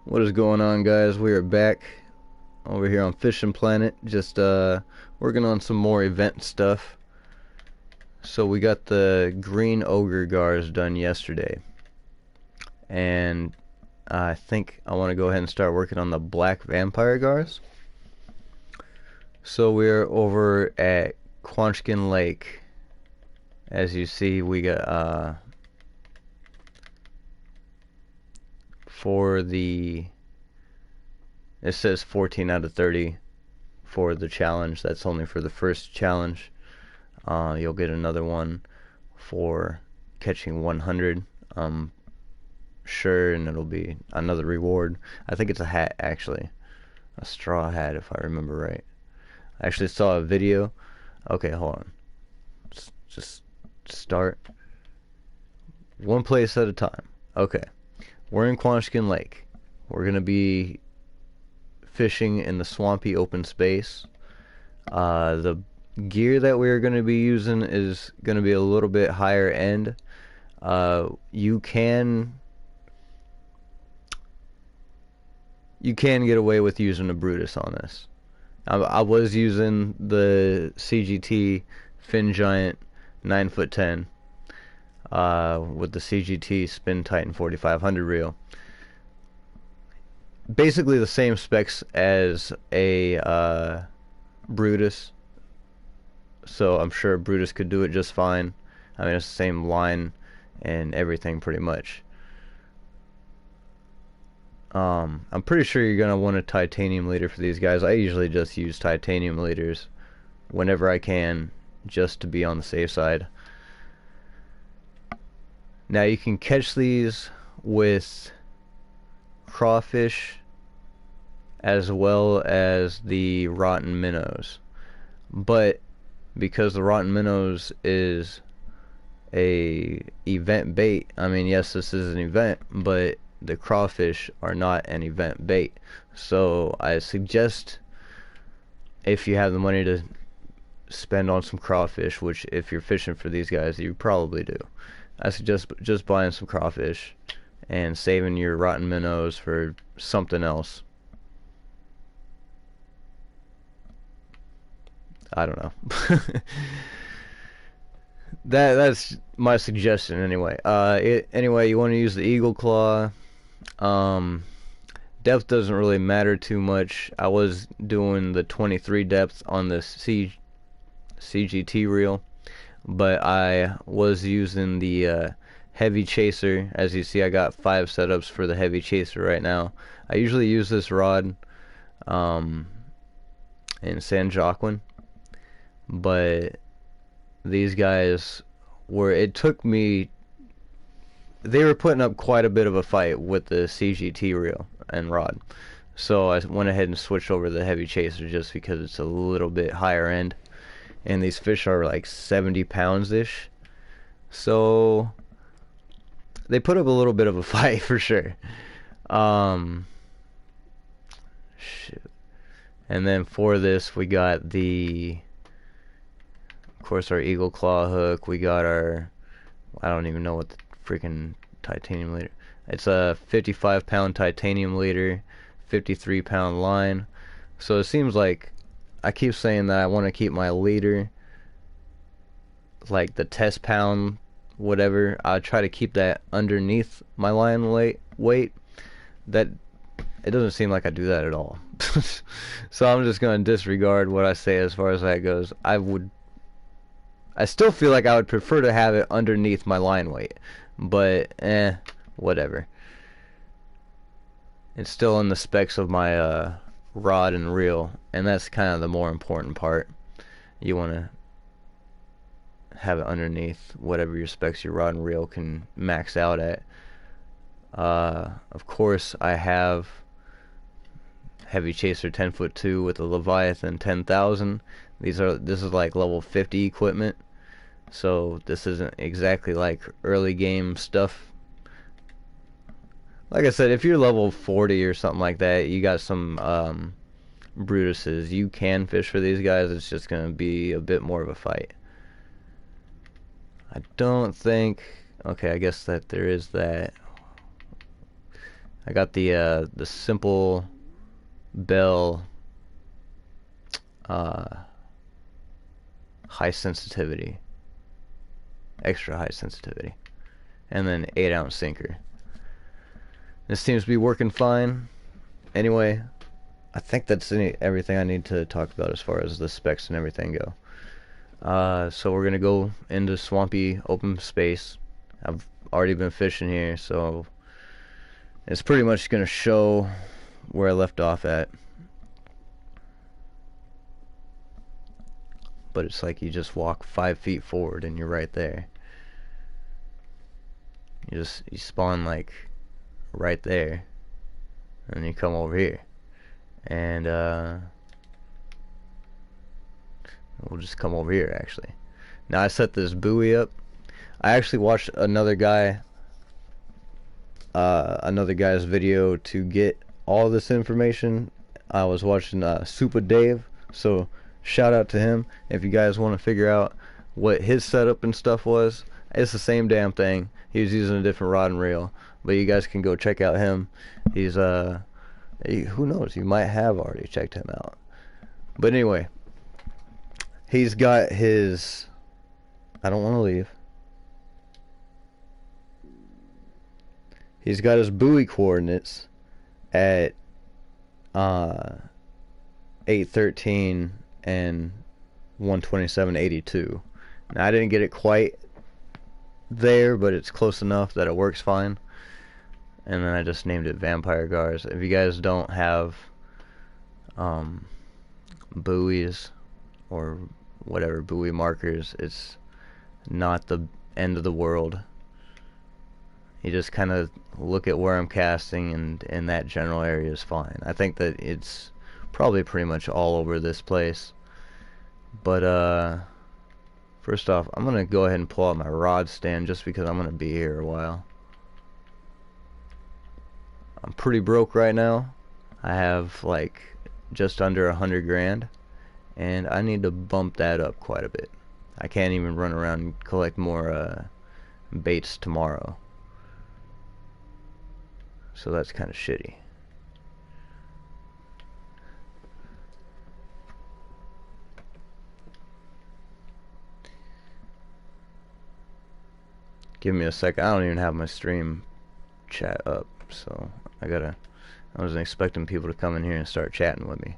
What is going on, guys? We are back over here on Fishing Planet, just working on some more event stuff. So we got the green ogre gars done yesterday, and I think I want to go ahead and start working on the black vampire gars. So we're over at Quanchkin Lake. As you see, we got for the, it says 14 out of 30 for the challenge. That's only for the first challenge. You'll get another one for catching 100, sure, and it'll be another reward. I think it's a hat, actually, a straw hat, if I remember right. I actually saw a video. Okay, hold on. Just start one place at a time. Okay, we're in Quanchkin Lake. We're gonna be fishing in the swampy open space. The gear that we're going to be using is going to be a little bit higher end. You can get away with using a Brutus on this. I was using the CGT Fin Giant 9'10" with the CGT Spin Titan 4500 reel. Basically the same specs as a Brutus, so I'm sure Brutus could do it just fine. I mean, it's the same line and everything pretty much. I'm pretty sure you're gonna want a titanium leader for these guys. I usually just use titanium leaders whenever I can, just to be on the safe side. Now you can catch these with crawfish as well as the rotten minnows, but because the rotten minnows is a event bait, I mean, yes, this is an event, but the crawfish are not an event bait. So I suggest, if you have the money to spend on some crawfish, which if you're fishing for these guys you probably do, I suggest just buying some crawfish and saving your rotten minnows for something else. I don't know. That's my suggestion anyway. Anyway, you want to use the Eagle Claw. Depth doesn't really matter too much. I was doing the 23 depth on the CGT reel, but I was using the heavy chaser. As you see, I got 5 setups for the heavy chaser right now. I usually use this rod in San Joaquin, but these guys it took me, they were putting up quite a bit of a fight with the CGT reel and rod, so I went ahead and switched over to the heavy chaser just because it's a little bit higher end, and these fish are like 70 pounds ish, so they put up a little bit of a fight for sure. Shoot. And then for this we got the, of course, our Eagle Claw hook. We got our, I don't even know what the freaking titanium leader. It's a 55-pound titanium leader, 53-pound line. So it seems like I keep saying that I want to keep my leader, like the test pound, whatever. I try to keep that underneath my line weight. That, it doesn't seem like I do that at all. So I'm just going to disregard what I say as far as that goes. I still feel like I would prefer to have it underneath my line weight, but whatever. It's still in the specs of my rod and reel, and that's kind of the more important part. You want to have it underneath whatever your specs your rod and reel can max out at. Of course, I have heavy chaser 10'2" with the Leviathan 10,000. This is like level 50 equipment, so this isn't exactly like early game stuff. Like I said, if you're level 40 or something like that, you got some Brutuses, you can fish for these guys. It's just gonna be a bit more of a fight. I don't think, okay, I guess that there is that. I got the simple bell high sensitivity, extra high sensitivity, and then 8-ounce sinker. This seems to be working fine. Anyway, I think that's everything I need to talk about as far as the specs and everything go. So we're gonna go into swampy open space. I've already been fishing here, so it's pretty much gonna show where I left off at. But it's like you just walk 5 feet forward and you're right there. You spawn like right there, and then you come over here, and we'll just come over here actually. Now I set this buoy up. I actually watched another guy's video to get all this information. I was watching Super Dave, so shout out to him. If you guys want to figure out what his setup and stuff was, it's the same damn thing. He was using a different rod and reel, but you guys can go check out him. He's who knows, you might have already checked him out. But anyway, he's got his, I don't want to leave. He's got his buoy coordinates at 813 and 127.82. Now I didn't get it quite there, but it's close enough that it works fine. And then I just named it Vampire Gars. If you guys don't have buoys or whatever buoy markers, it's not the end of the world. You just kind of look at where I'm casting, and in that general area is fine. I think that it's probably pretty much all over this place. But first off, I'm gonna go ahead and pull out my rod stand just because I'm gonna be here a while. I'm pretty broke right now. I have like just under 100 grand, and I need to bump that up quite a bit. I can't even run around and collect more baits tomorrow, so that's kind of shitty. Give me a second. I don't even have my stream chat up, so I wasn't expecting people to come in here and start chatting with me.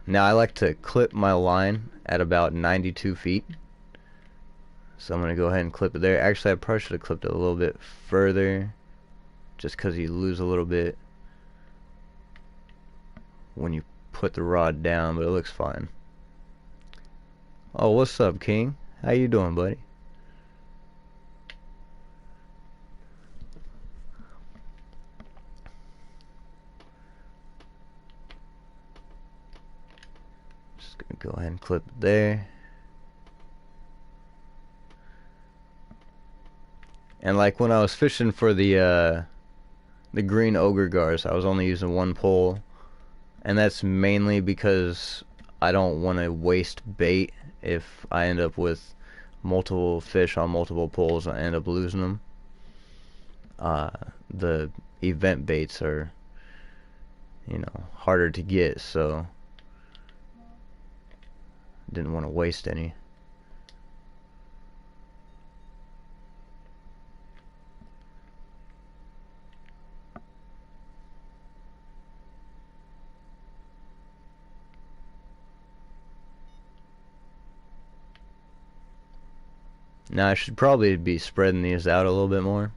Now I like to clip my line at about 92 feet. So I'm going to go ahead and clip it there. Actually, I probably should have clipped it a little bit further, just because you lose a little bit when you put the rod down, but it looks fine. Oh, what's up, King? How you doing, buddy? Just gonna go ahead and clip it there. And like when I was fishing for the green ogre gars, I was only using one pole, and that's mainly because I don't want to waste bait. If I end up with multiple fish on multiple poles, I end up losing them. The event baits are, you know, harder to get, so didn't want to waste any. Now I should probably be spreading these out a little bit more.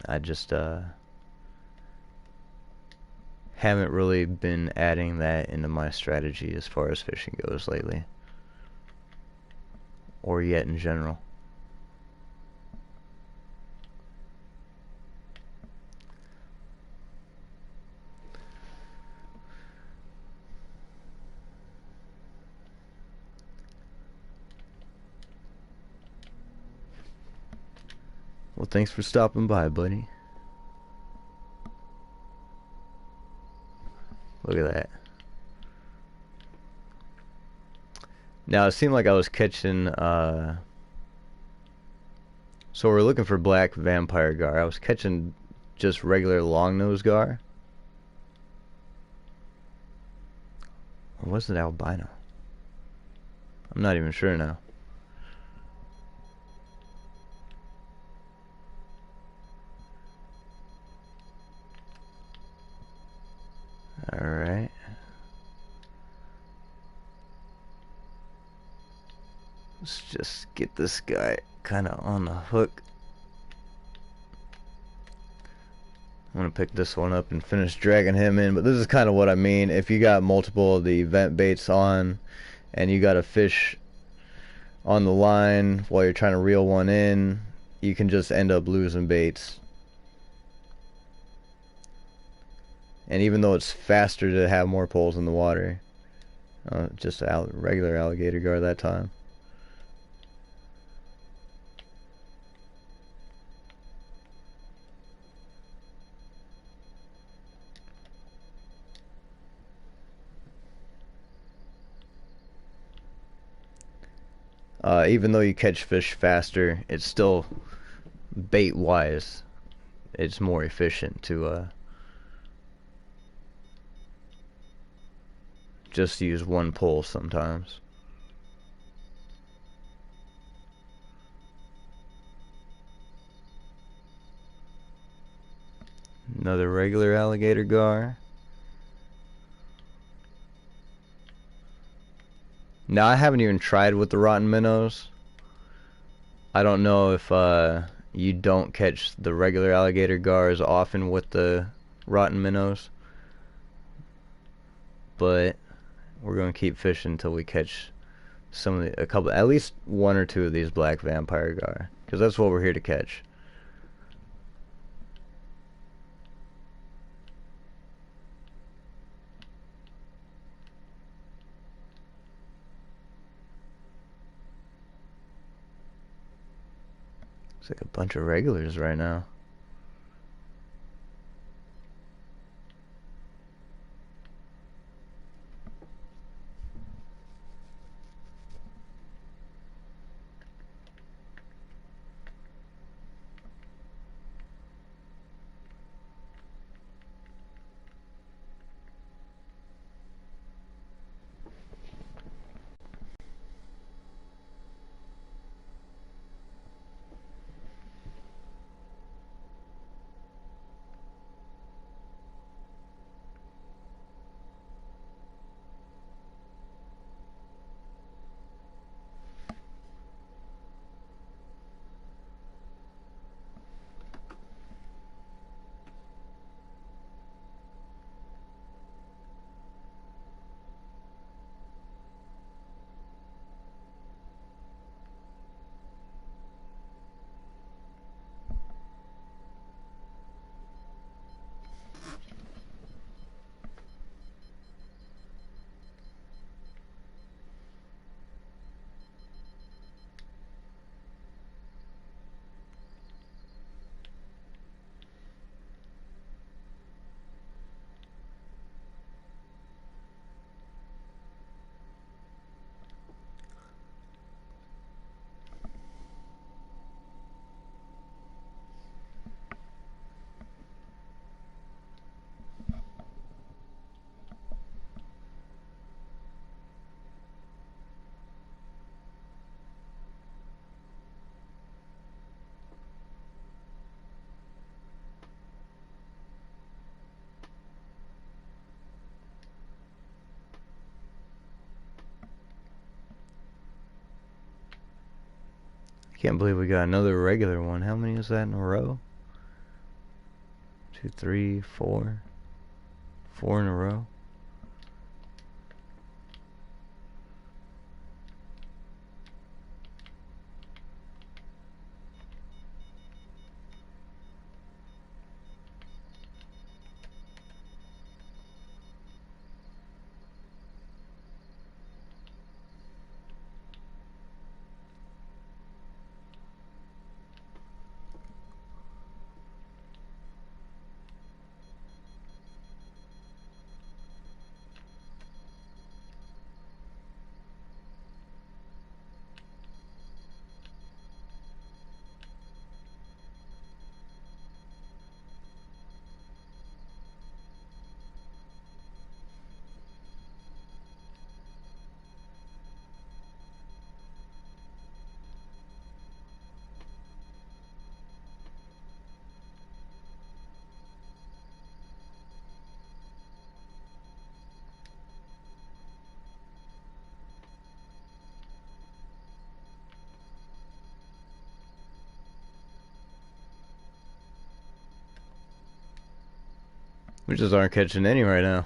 I just haven't really been adding that into my strategy as far as fishing goes lately, or yet in general. Well, thanks for stopping by, buddy. Look at that. Now, it seemed like I was catching So we're looking for black vampire gar. I was catching just regular long-nosed gar. Or was it albino? I'm not even sure now. Alright. Let's just get this guy kind of on the hook. I'm going to pick this one up and finish dragging him in. But this is kind of what I mean. If you got multiple of the event baits on and you got a fish on the line while you're trying to reel one in, you can just end up losing baits. And even though it's faster to have more poles in the water, just a regular alligator gar that time. Even though you catch fish faster, it's still bait wise, it's more efficient to just use one pole sometimes. Another regular alligator gar. Now I haven't even tried with the rotten minnows. I don't know if you don't catch the regular alligator gars often with the rotten minnows, but we're gonna keep fishing until we catch some of a couple, at least one or two of these black vampire gar, because that's what we're here to catch. It's like a bunch of regulars right now. Can't believe we got another regular one. How many is that in a row? 2, 3, 4. 4 in a row. We just aren't catching any right now.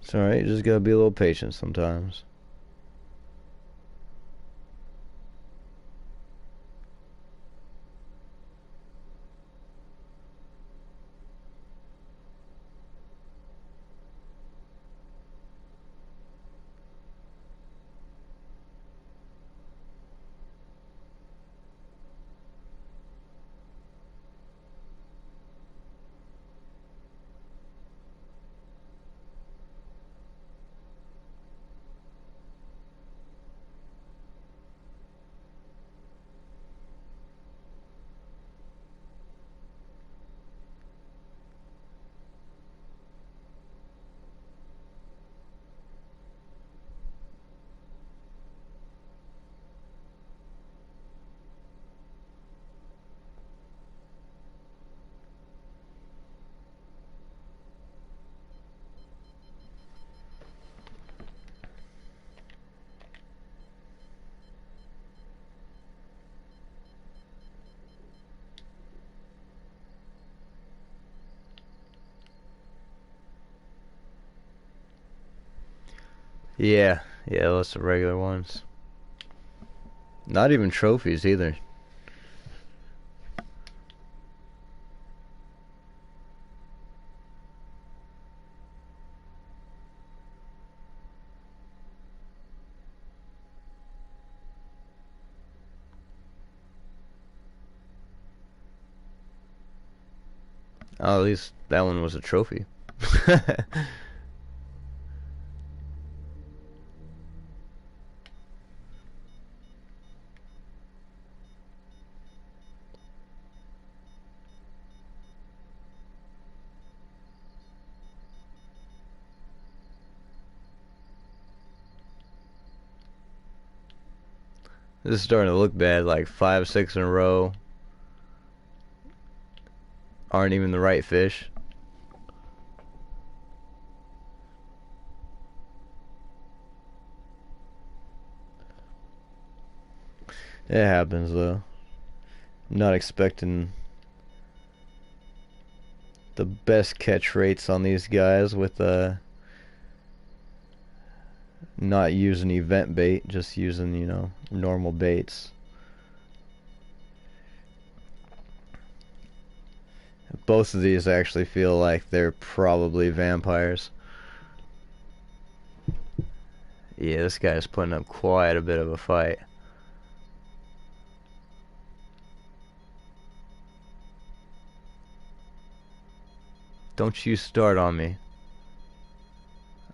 It's alright, you just gotta be a little patient sometimes. Yeah, yeah, that's the regular ones. Not even trophies either. Oh, at least that one was a trophy. This is starting to look bad, like 5, 6 in a row. Aren't even the right fish. It happens though. I'm not expecting the best catch rates on these guys with not using event bait, just using, you know, normal baits. Both of these actually feel like they're probably vampires. Yeah, this guy's putting up quite a bit of a fight. Don't you start on me.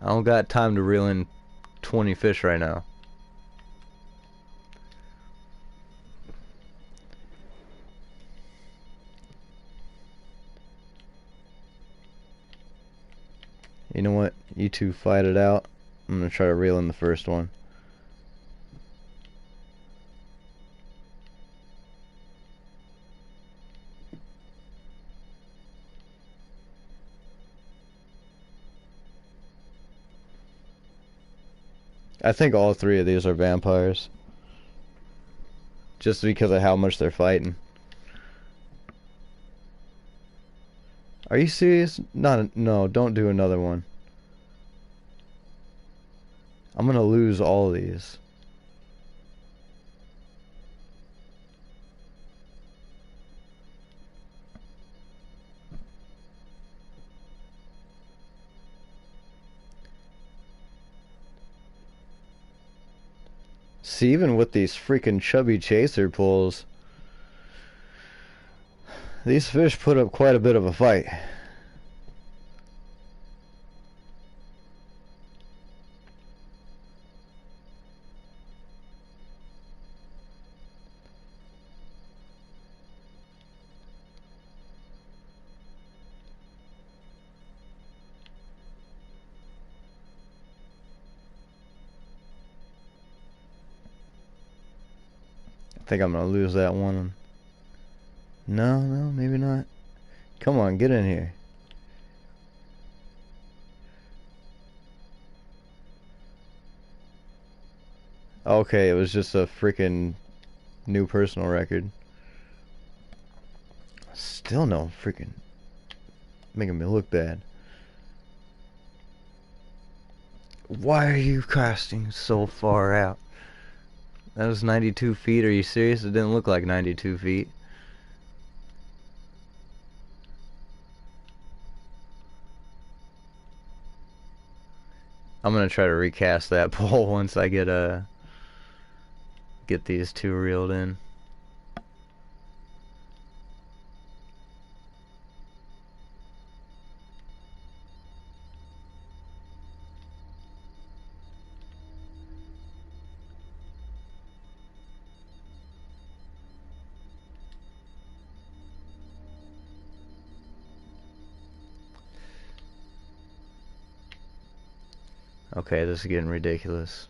I don't got time to reel in 20 fish right now. You know what? You two fight it out. I'm gonna try to reel in the first one. I think all three of these are vampires. Just because of how much they're fighting. Are you serious? No, don't do another one. I'm gonna lose all these. See, even with these freaking chubby chaser pulls, these fish put up quite a bit of a fight. think I'm gonna lose that one. No, no, maybe not. Come on, get in here. Okay, it was just a freaking new personal record. Still no freaking making me look bad. Why are you casting so far out? That was 92 feet. Are you serious? It didn't look like 92 feet. I'm gonna try to recast that pole once I get these two reeled in. Okay, this is getting ridiculous.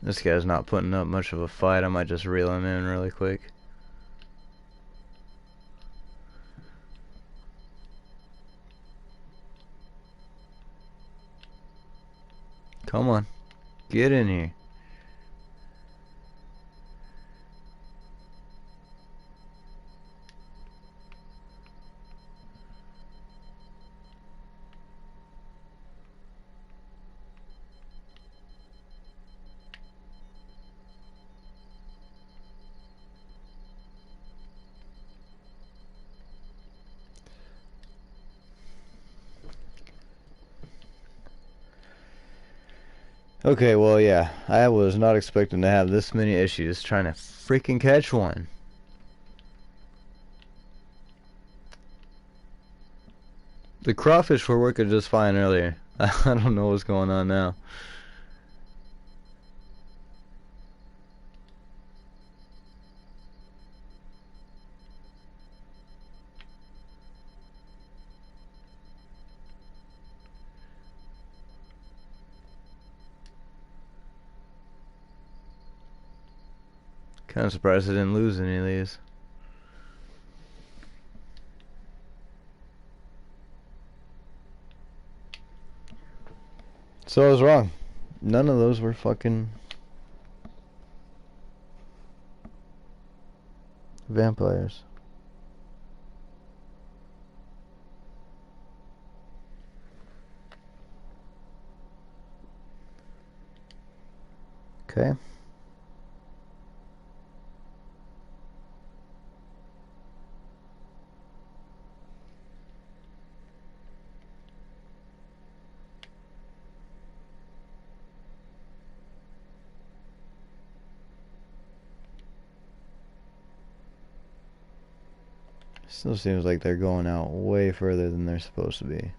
This guy's not putting up much of a fight. I might just reel him in really quick. Come on, get in here. Okay, well, yeah, I was not expecting to have this many issues trying to freaking catch one. The crawfish were working just fine earlier. I don't know what's going on now. Kind of surprised I didn't lose any of these. So I was wrong. None of those were fucking vampires. Okay. Still seems like they're going out way further than they're supposed to be.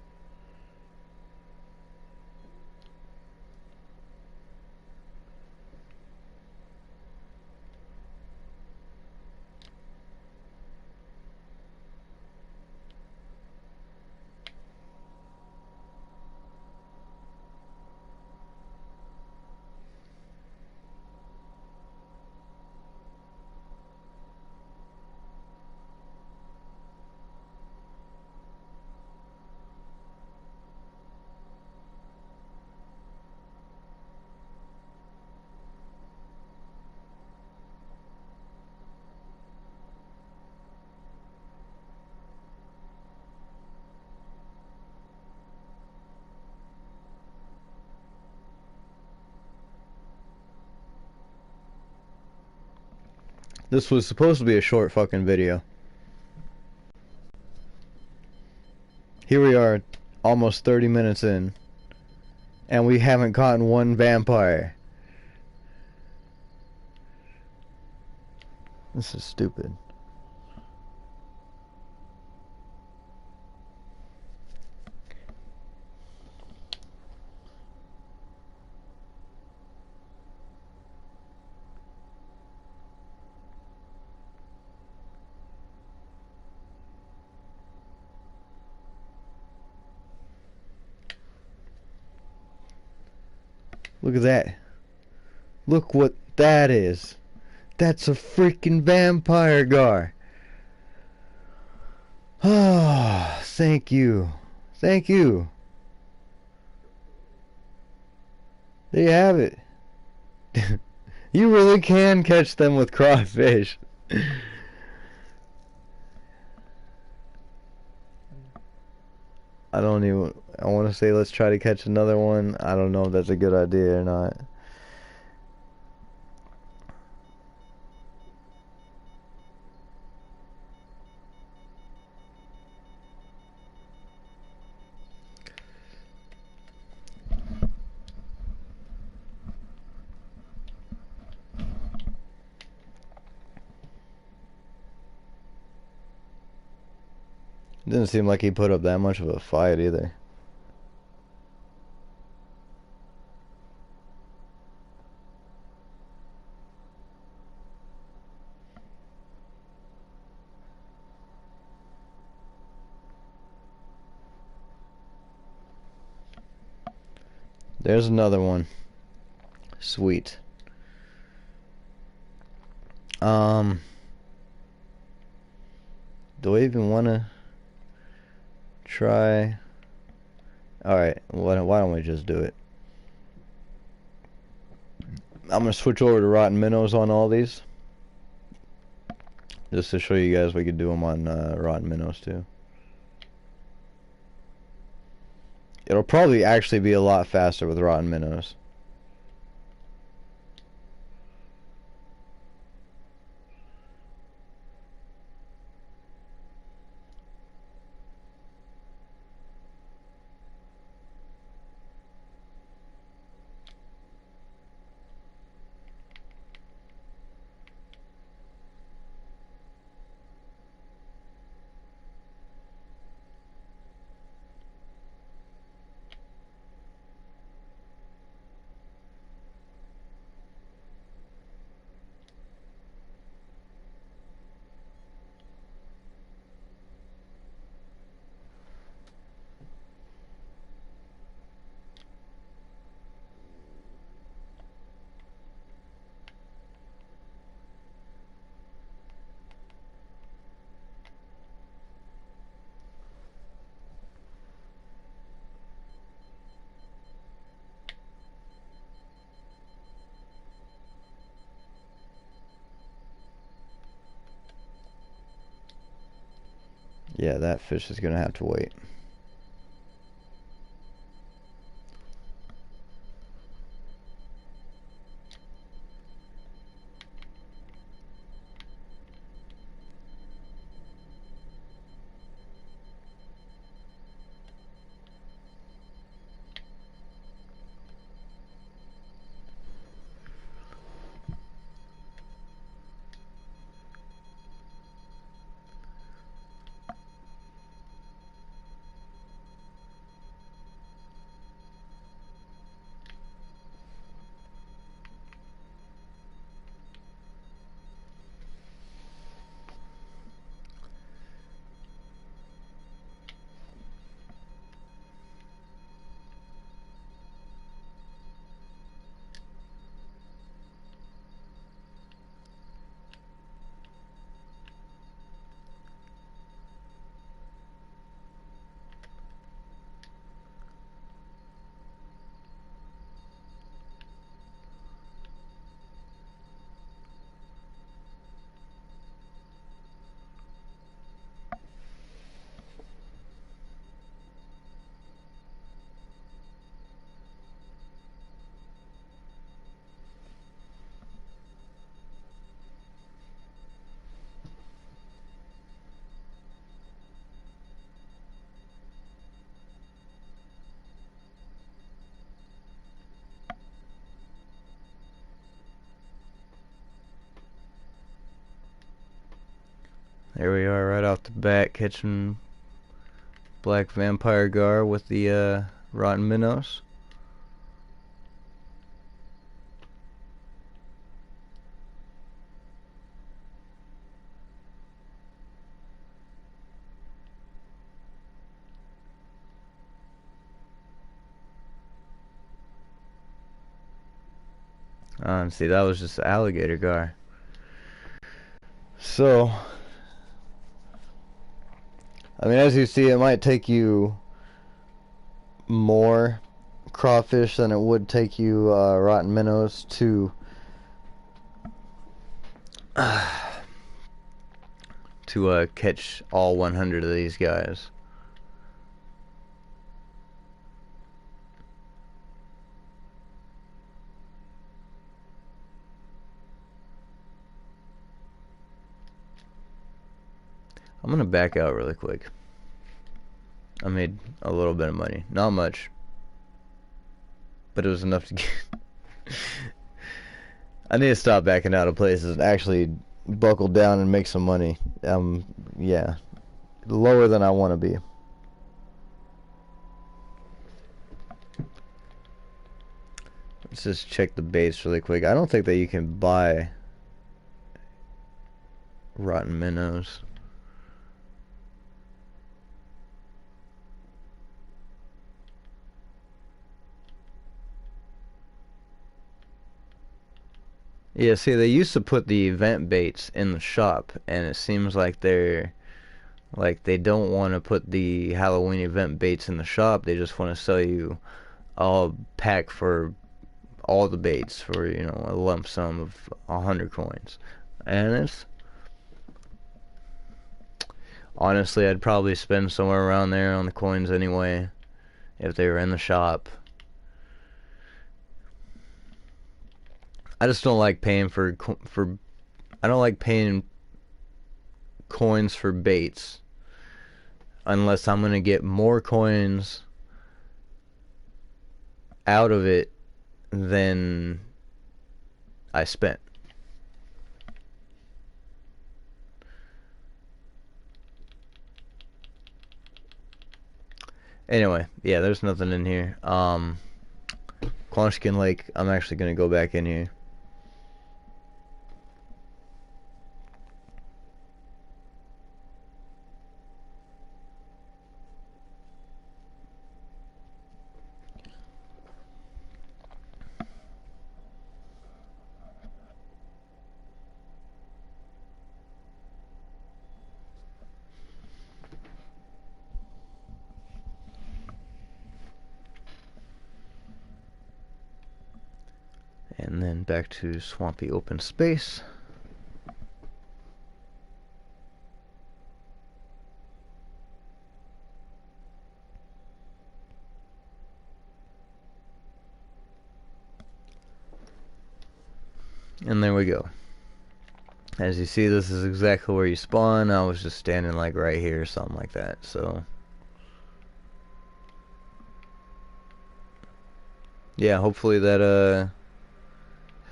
This was supposed to be a short fucking video. Here we are, almost 30 minutes in, and we haven't caught one vampire. This is stupid. Look at that. Look what that is. That's a freaking vampire gar. Ah, thank you. Thank you. There you have it. You really can catch them with crawfish. I want to say let's try to catch another one. I don't know if that's a good idea or not. Didn't seem like he put up that much of a fight either. There's another one. Sweet. Do I even want to try? Alright, why don't we just do it? I'm going to switch over to rotten minnows on all these. Just to show you guys we could do them on rotten minnows too. It'll probably actually be a lot faster with rotten minnows. Yeah, that fish is gonna have to wait. There we are right off the bat, catching black vampire gar with the rotten minnows. See, that was just the alligator guy. So, I mean, as you see, it might take you more crawfish than it would take you rotten minnows to catch all 100 of these guys. I'm gonna back out really quick. I made a little bit of money. Not much, but it was enough to get... I need to stop backing out of places and actually buckle down and make some money. Yeah. Lower than I want to be. Let's just check the baits really quick. I don't think that you can buy rotten minnows. Yeah, see, they used to put the event baits in the shop, and it seems like they don't want to put the Halloween event baits in the shop. They just want to sell you a pack for all the baits for, you know, a lump sum of 100 coins. And it's... honestly, I'd probably spend somewhere around there on the coins anyway, if they were in the shop. I just don't like paying I don't like paying coins for baits unless I'm gonna get more coins out of it than I spent. Anyway, yeah, there's nothing in here. Quanchkin Lake, I'm actually gonna go back in here. And then back to swampy open space. And there we go. As you see, this is exactly where you spawn. I was just standing like right here or something like that. So yeah, hopefully that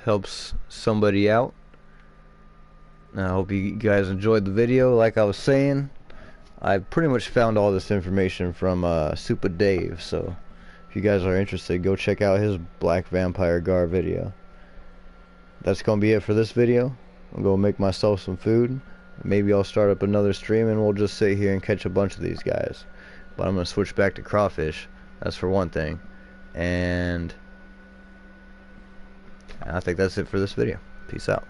helps somebody out. I hope you guys enjoyed the video. Like I was saying, I pretty much found all this information from Super Dave, so if you guys are interested, go check out his Black Vampire Gar video. That's gonna be it for this video. I'm gonna make myself some food. Maybe I'll start up another stream and we'll just sit here and catch a bunch of these guys. But I'm gonna switch back to crawfish. That's for one thing. And I think that's it for this video. Peace out.